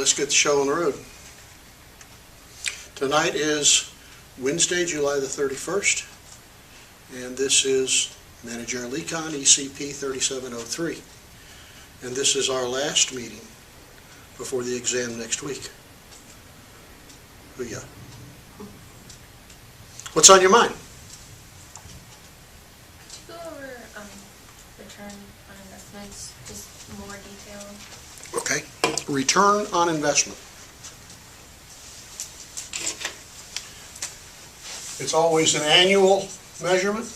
let's get the show on the road. Tonight is Wednesday, July the 31st, and this is Managerial Econ ECP3703. And this is our last meeting before the exam next week. Booyah. What's on your mind? Go over return on investments, just more detail. Okay. Return on investment. It's always an annual measurement.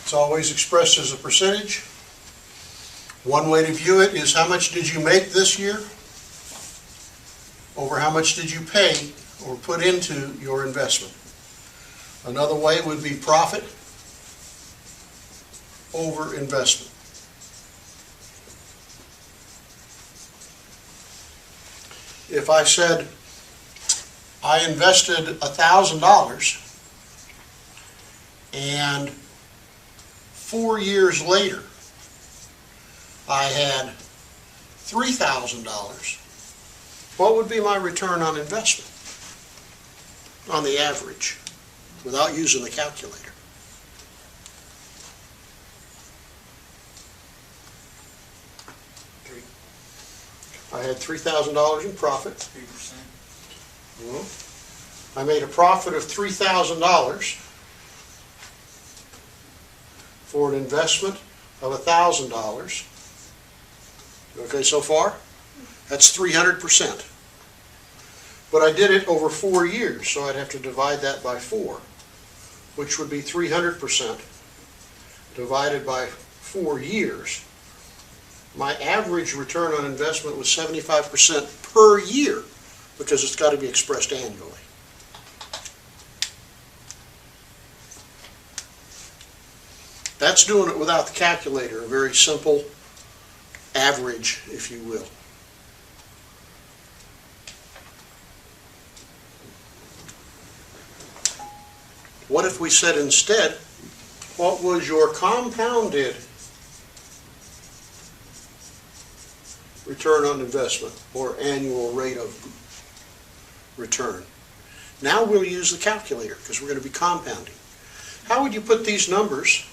It's always expressed as a percentage. One way to view it is how much did you make this year over how much did you pay or put into your investment. Another way would be profit over investment. If I said I invested $1,000 and 4 years later I had $3,000, what would be my return on investment on the average without using the calculator? I had $3,000 in profit. 3%. I made a profit of $3,000 for an investment of $1,000. Okay, so far? That's 300%. But I did it over 4 years, so I'd have to divide that by 4, which would be 300% divided by 4 years. My average return on investment was 75% per year, because it's got to be expressed annually. That's doing it without the calculator, a very simple average, if you will. What if we said instead, what was your compounded return on investment or annual rate of return? Now we'll use the calculator because we're going to be compounding. How would you put these numbers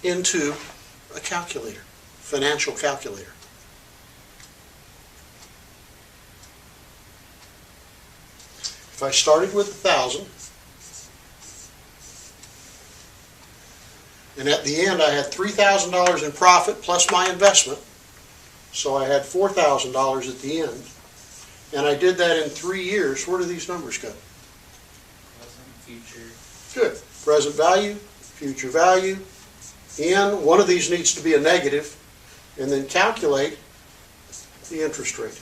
into a calculator, financial calculator? If I started with 1,000 and at the end I had $3,000 in profit plus my investment, so I had $4,000 at the end, and I did that in 3 years, where do these numbers go? Present, future. Good. Present value, future value. In, one of these needs to be a negative, and then calculate the interest rate.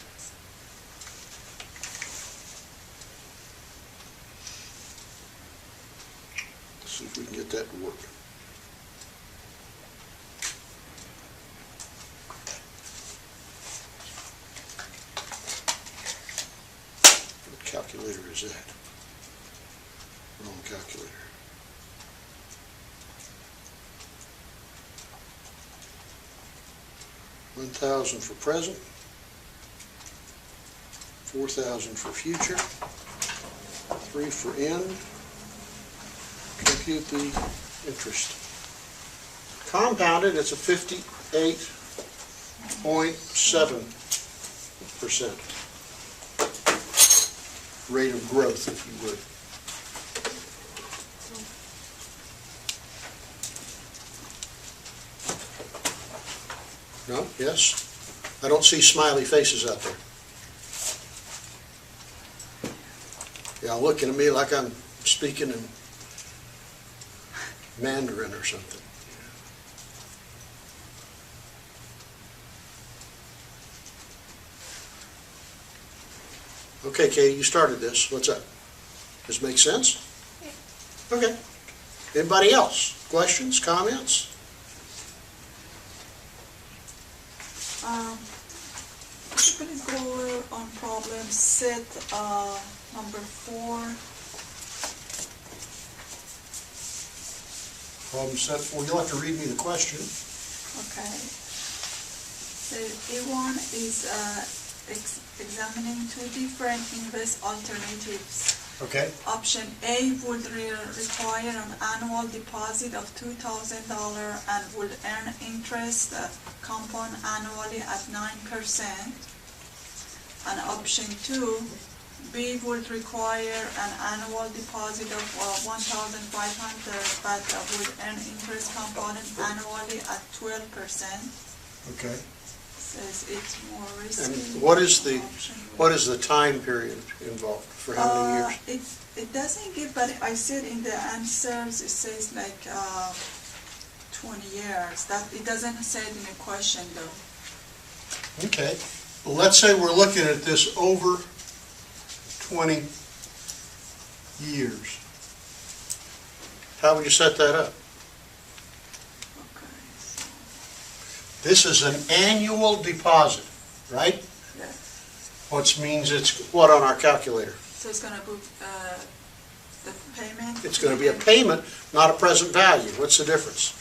Let's see if we can get that to work. What calculator is that? Wrong calculator. $1,000 for present, $4,000 for future, 3 for end. Compute the interest. Compounded, it's a 58.7% rate of growth, if you would. No? Yes? I don't see smiley faces out there. Y'all looking at me like I'm speaking in Mandarin or something. Okay, Katie, you started this. What's up? Does it make sense? Okay. Anybody else? Questions, comments? Please go over on problem set number 4. Problem set 4. You'll have to read me the question. Okay. So A1 is examining two different invest alternatives. Okay, Option A would require an annual deposit of $2,000 and would earn interest compound annually at 9%. And option 2, B would require an annual deposit of $1,500 but would earn interest compounded annually at 12%. okay. Says it's more risky. And what is Option the time period involved? For how many years? It doesn't give, but I said in the answers, it says like 20 years. That it doesn't say it in a question though. Okay, well, let's say we're looking at this over 20 years. How would you set that up? Okay, so, This is an annual deposit, right? yes. Which means it's what on our calculator? So it's gonna book the payment? It's going to be a payment, not a present value. What's the difference?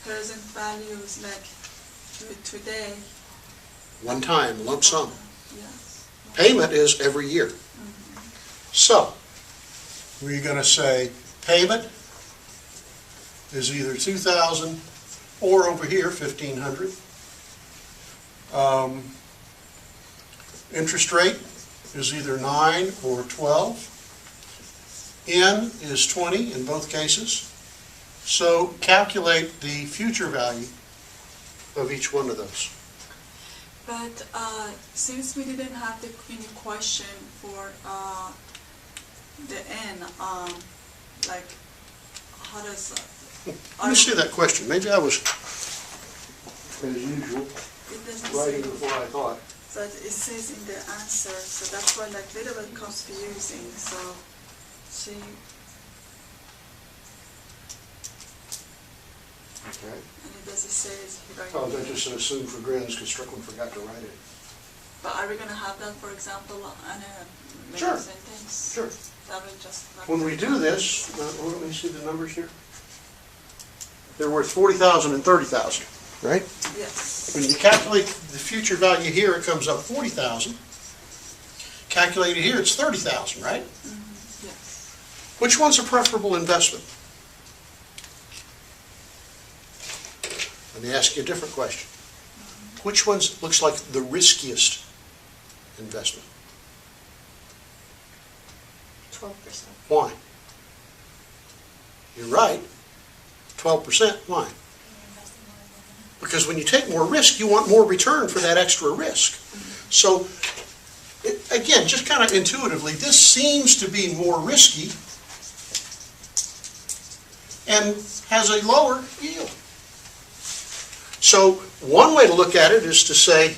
Present value is like today. One time, lump sum. Yes. Payment is every year. Mhm. So, we're going to say payment is either 2,000 or over here 1,500. Interest rate is either 9 or 12. N is 20 in both cases. So calculate the future value of each one of those. But since we didn't have any question for the N, like how does Let me see that question. Maybe I was, as usual, It doesn't writing say. before I thought. So it says in the answer, so that's why like a little bit confusing. So she, Okay. and it doesn't say it's right. Oh, that just assumed for grins because Strickland forgot to write it. But are we gonna have that, for example, in a middle Sure. sentence? Sure. That will just. When we do this, let me see the numbers here. They're worth 40,000 and 30,000, right? Yes. When you calculate the future value here, it comes up 40,000. Calculated here, it's 30,000, right? Mm-hmm. Yes. Which one's a preferable investment? Let me ask you a different question. Which one looks like the riskiest investment? 12%. Why? You're right. 12%. Why? Because when you take more risk, you want more return for that extra risk. So, again, just kind of intuitively, this seems to be more risky and has a lower yield. So, one way to look at it is to say,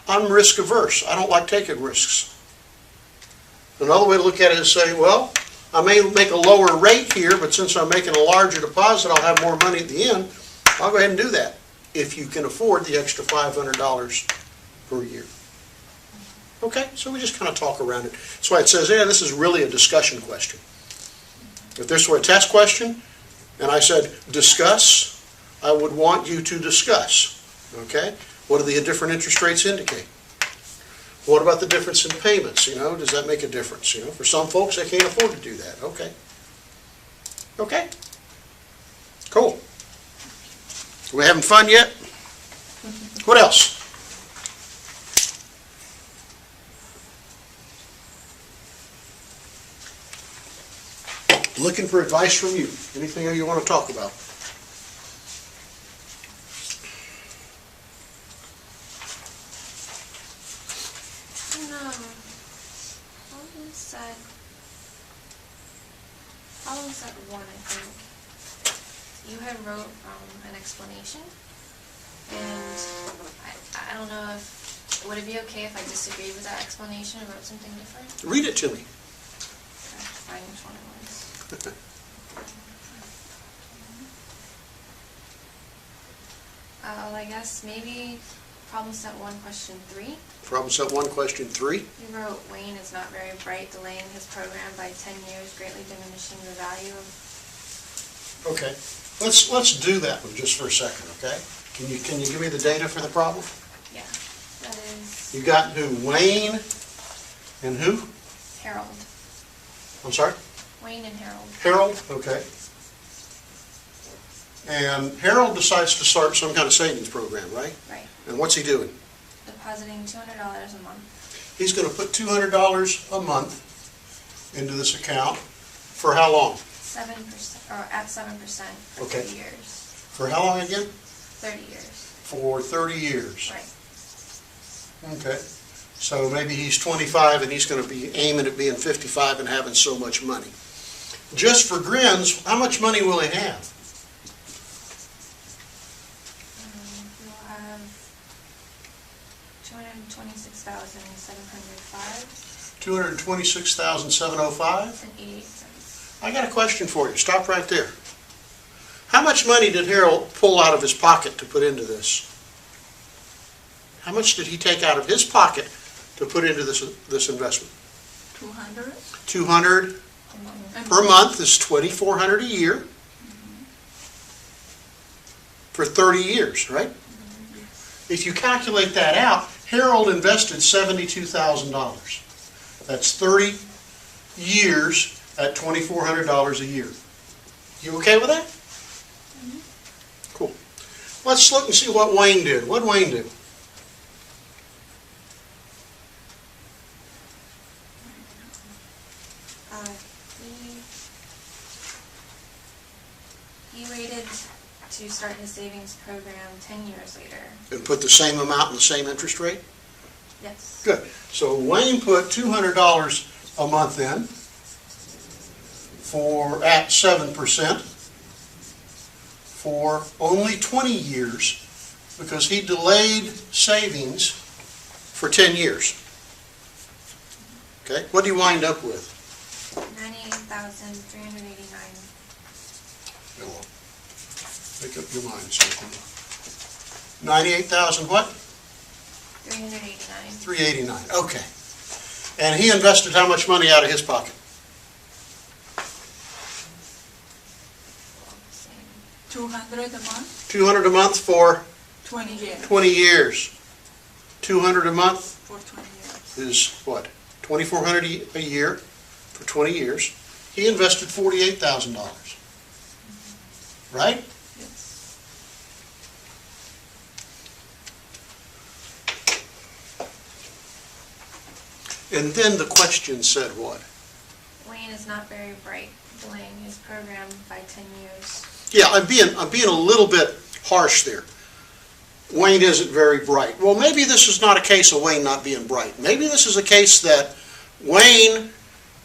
I'm risk averse. I don't like taking risks. Another way to look at it is say, well, I may make a lower rate here, but since I'm making a larger deposit, I'll have more money at the end. I'll go ahead and do that if you can afford the extra $500 per year. Okay, so we just kind of talk around it. That's why it says, yeah, this is really a discussion question. If this were a test question, and I said, discuss, I would want you to discuss. Okay? What do the different interest rates indicate? What about the difference in payments? Does that make a difference? For some folks, they can't afford to do that. Okay. Okay. Cool. Are we having fun yet? What else? Looking for advice from you. Anything you want to talk about? Problem set 1, I think. You had wrote an explanation, and I don't know if, would it be okay if I disagreed with that explanation and wrote something different? Read it to me. I have to find which one it was. I guess maybe problem set 1, question 3. Problem set 1, question 3. You wrote, Wayne is not very bright, delaying his program by 10 years, greatly diminishing the value of Okay, let's do that one just for a second, okay? Can you give me the data for the problem? Yeah, that is You got who? Wayne and who? Harold. I'm sorry? Wayne and Harold. Harold, okay. And Harold decides to start some kind of savings program, right? Right. And what's he doing? Depositing $200 a month. He's going to put $200 a month into this account for how long? 7%, or at 7% for Okay. 30 years. For how long again? 30 years. For 30 years. Right. Okay. So maybe he's 25 and he's going to be aiming at being 55 and having so much money. Just for grins, how much money will he have? We'll have 226,705 $226,705? and 88 cents. I got a question for you. Stop right there. How much money did Harold pull out of his pocket to put into this? How much did he take out of his pocket to put into this investment? 200. 200 per month is 2,400 a year for 30 years, right? If you calculate that out, Harold invested $72,000. That's 30 years at $2,400 a year. You okay with that? Cool. Let's look and see what Wayne did. What did Wayne do? He waited to start his savings program 10 years later. And put the same amount and the same interest rate? Yes. Good. So Wayne put $200 a month in at 7% for only 20 years because he delayed savings for 10 years. Okay, what do you wind up with? 98,389. Make up your mind, Stephanie. 98,000 what? 389. 389, okay. And he invested how much money out of his pocket? Same. 200 a month, 200 a month for 20 years. 20 years. 200 a month For 20 years. is what? 2,400 a year for 20 years. He invested $48,000. Right? Yes. And then the question said what? Wayne is not very bright, delaying his program by 10 years. Yeah, I'm being a little bit harsh there. Wayne isn't very bright. Well, maybe this is not a case of Wayne not being bright. Maybe this is a case that Wayne,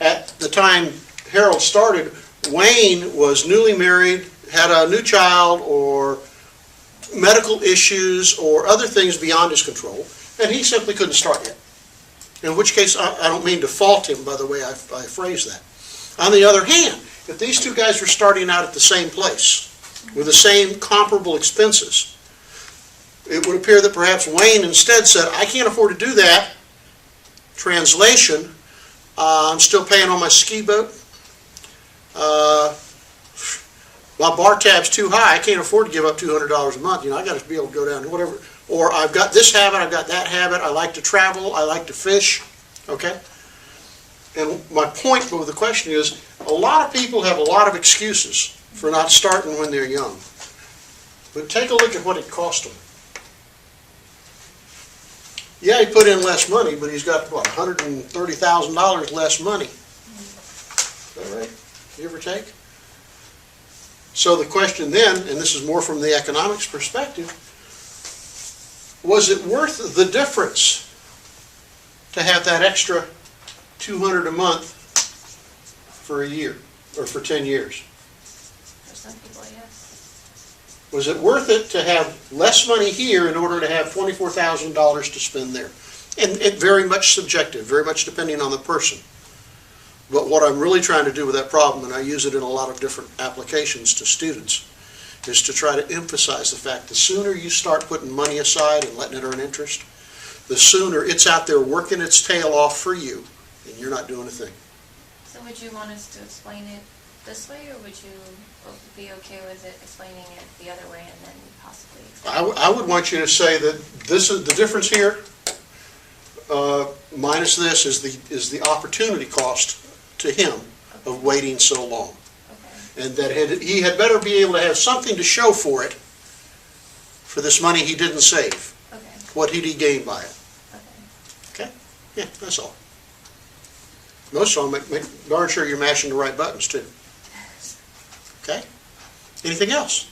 at the time Harold started, Wayne was newly married, had a new child, or medical issues, or other things beyond his control, and he simply couldn't start yet. In which case, I don't mean to fault him by the way I phrase that. On the other hand, if these two guys were starting out at the same place, with the same comparable expenses, it would appear that perhaps Wayne instead said, I can't afford to do that. Translation, I'm still paying on my ski boat. My bar tab's too high. I can't afford to give up $200 a month. I got to be able to go down to whatever. Or I've got this habit, I've got that habit. I like to travel, I like to fish. Okay? And my point with the question is, a lot of people have a lot of excuses for not starting when they're young. But take a look at what it cost them. Yeah, he put in less money, but he's got, what, $130,000 less money. Is that right? Give or take? So the question then, and this is more from the economics perspective, was it worth the difference to have that extra $200 a month for a year, or for 10 years? For some people, yes. Was it worth it to have less money here in order to have $24,000 to spend there? And it very much subjective, very much depending on the person. But what I'm really trying to do with that problem, and I use it in a lot of different applications to students, is to try to emphasize the fact the sooner you start putting money aside and letting it earn interest, the sooner it's out there working its tail off for you, and you're not doing a thing. So would you want us to explain it this way, or would you be okay with it explaining it the other way and then possibly I would want you to say that this is, the difference here, minus this is the opportunity cost to him of waiting so long. Okay. And that he had better be able to have something to show for it, for this money he didn't save. Okay. What did he gain by it? Okay. Okay? Yeah, that's all. Most of them, make darn sure you're mashing the right buttons too. Okay? Anything else?